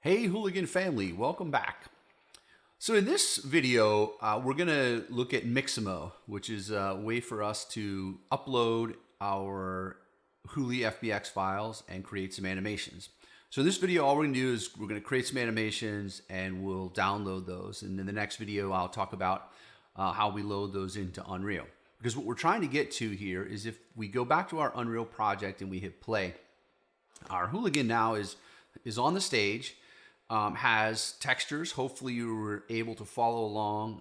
Hey Hooligan family, welcome back. So in this video, we're gonna look at Mixamo, which is a way for us to upload our Hooli FBX files and create some animations. So in this video, all we're gonna do is we're gonna create some animations and we'll download those. And in the next video, I'll talk about how we load those into Unreal. Because what we're trying to get to here is if we go back to our Unreal project and we hit play, our Hooligan now is on the stage. Has textures. Hopefully you were able to follow along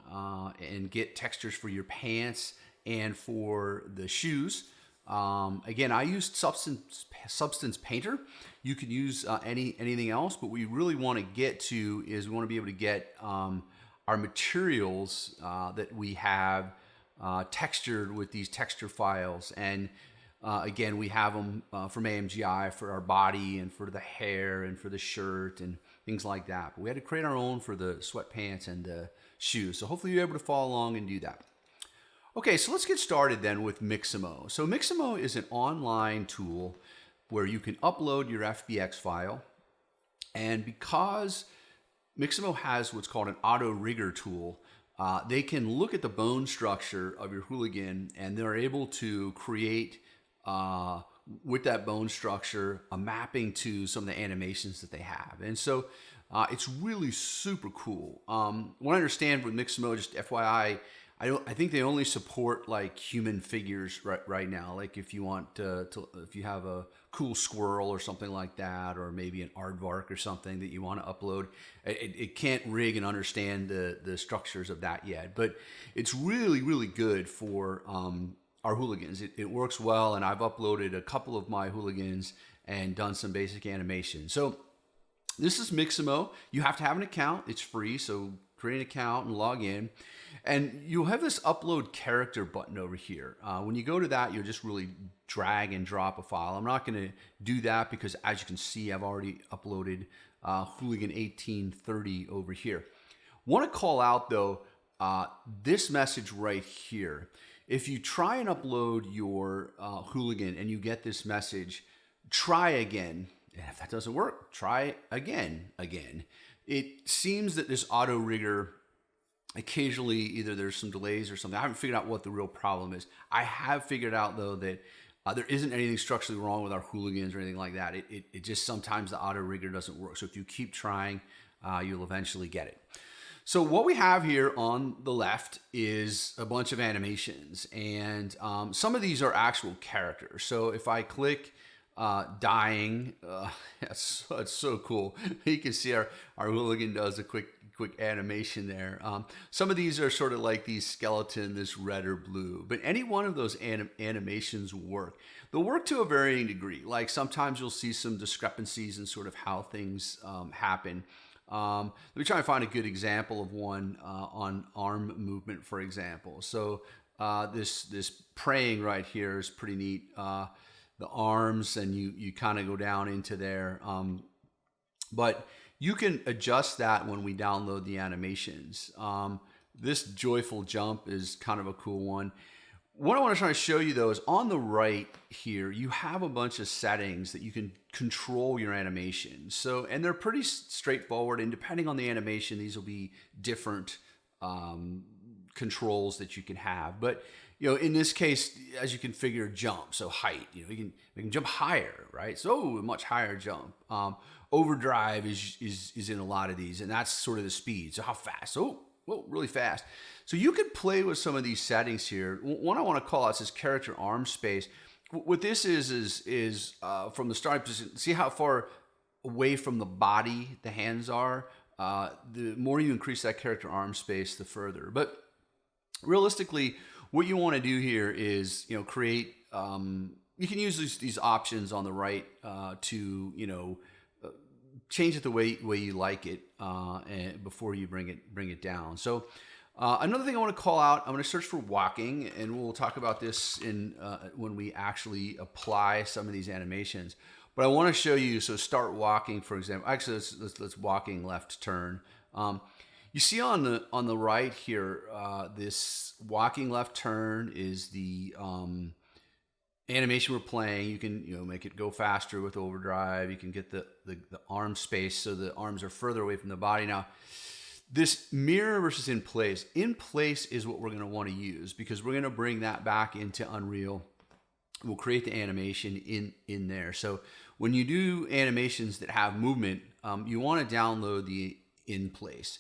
and get textures for your pants and for the shoes. Again, I used Substance Painter. You can use anything else, but what we really want to get to is we want to be able to get our materials that we have textured with these texture files. And again, we have them from AMGI for our body and for the hair and for the shirt and things like that. But we had to create our own for the sweatpants and the shoes. So hopefully you're able to follow along and do that. Okay, so let's get started then with Mixamo. So Mixamo is an online tool where you can upload your FBX file. And because Mixamo has what's called an auto rigger tool, they can look at the bone structure of your Hooligan and they're able to create with that bone structure a mapping to some of the animations that they have. And so it's really super cool. What I understand with Mixamo, just FYI, I think they only support like human figures right now. Like if you want if you have a cool squirrel or something like that, or maybe an aardvark or something that you want to upload, it can't rig and understand the structures of that yet. But it's really good for our Hooligans. It works well, and I've uploaded a couple of my Hooligans and done some basic animation. So this is Mixamo. You have to have an account. It's free, so create an account and log in. And you'll have this upload character button over here. When you go to that, you'll just really drag and drop a file. I'm not going to do that because, as you can see, I've already uploaded Hooligan 1830 over here. Want to call out, though, this message right here. If you try and upload your Hooligan and you get this message, try again. And if that doesn't work, try again. It seems that this auto rigger, occasionally either there's some delays or something. I haven't figured out what the real problem is. I have figured out, though, that there isn't anything structurally wrong with our Hooligans or anything like that. It just sometimes the auto rigger doesn't work. So if you keep trying, you'll eventually get it. So what we have here on the left is a bunch of animations, and some of these are actual characters. So if I click dying, that's so cool. You can see our Hooligan does a quick animation there. Some of these are sort of like these skeleton, this red or blue, but any one of those animations work. They'll work to a varying degree. Like sometimes you'll see some discrepancies in sort of how things happen. Let me try and find a good example of one on arm movement, for example. So this praying right here is pretty neat. The arms, and you kind of go down into there. But you can adjust that when we download the animations. This joyful jump is kind of a cool one. What I want to try to show you, though, is on the right here, you have a bunch of settings that you can control your animation. So, and they're pretty straightforward, and depending on the animation, these will be different controls that you can have. But, you know, in this case, as you configure jump, so height, you know, we can jump higher, right? So a much higher jump. Overdrive is in a lot of these, and that's sort of the speed. So how fast? Oh, whoa, really fast. So you could play with some of these settings here. One I want to call out is character arm space. What this is from the starting position, see how far away from the body the hands are? The more you increase that character arm space, the further. But realistically, what you want to do here is, you know, create, you can use these options on the right to, you know, change it the way you like it and before you bring it down. So another thing I want to call out, I'm going to search for walking, and we'll talk about this in when we actually apply some of these animations. But I want to show you, so start walking, for example. Actually, let's walking left turn. You see on the right here, this walking left turn is the animation we're playing, you can make it go faster with overdrive. You can get the arm space so the arms are further away from the body. Now, this mirror versus in place. In place is what we're going to want to use because we're going to bring that back into Unreal. We'll create the animation in there. So when you do animations that have movement, you want to download the in place.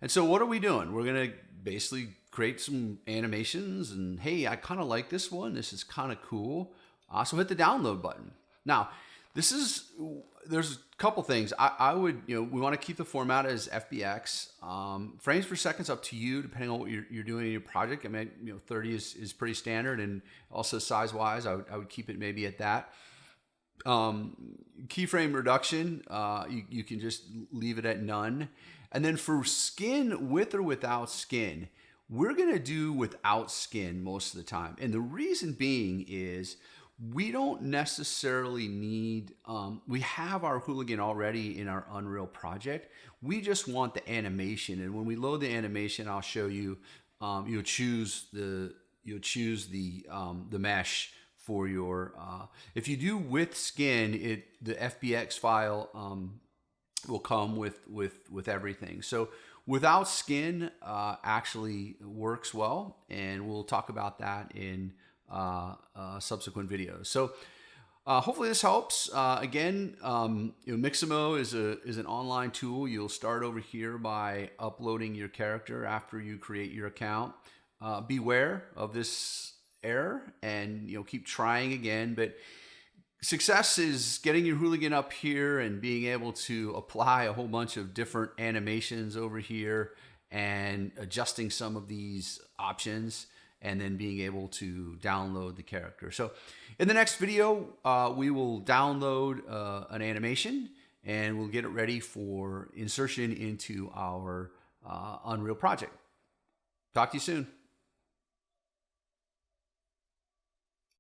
And so what are we doing? We're going to basically create some animations and, hey, I kind of like this one. This is kind of cool. So hit the download button. Now, there's a couple things. I would, we want to keep the format as FBX. Frames per second is up to you, depending on what you're doing in your project. I mean, 30 is pretty standard, and also size-wise, I would keep it maybe at that. Keyframe reduction, you can just leave it at none. And then for skin, with or without skin, we're going to do without skin most of the time. And the reason being is we don't necessarily need, we have our Hooligan already in our Unreal project. We just want the animation. And when we load the animation, I'll show you, you'll choose the mesh for your, if you do with skin, the FBX file will come with everything. So without skin actually works well, and we'll talk about that in subsequent videos. So hopefully this helps. Again, Mixamo is an online tool. You'll start over here by uploading your character after you create your account. Beware of this error, and keep trying again. But success is getting your Hooligan up here and being able to apply a whole bunch of different animations over here and adjusting some of these options, and then being able to download the character. So in the next video, we will download an animation, and we'll get it ready for insertion into our Unreal project. Talk to you soon.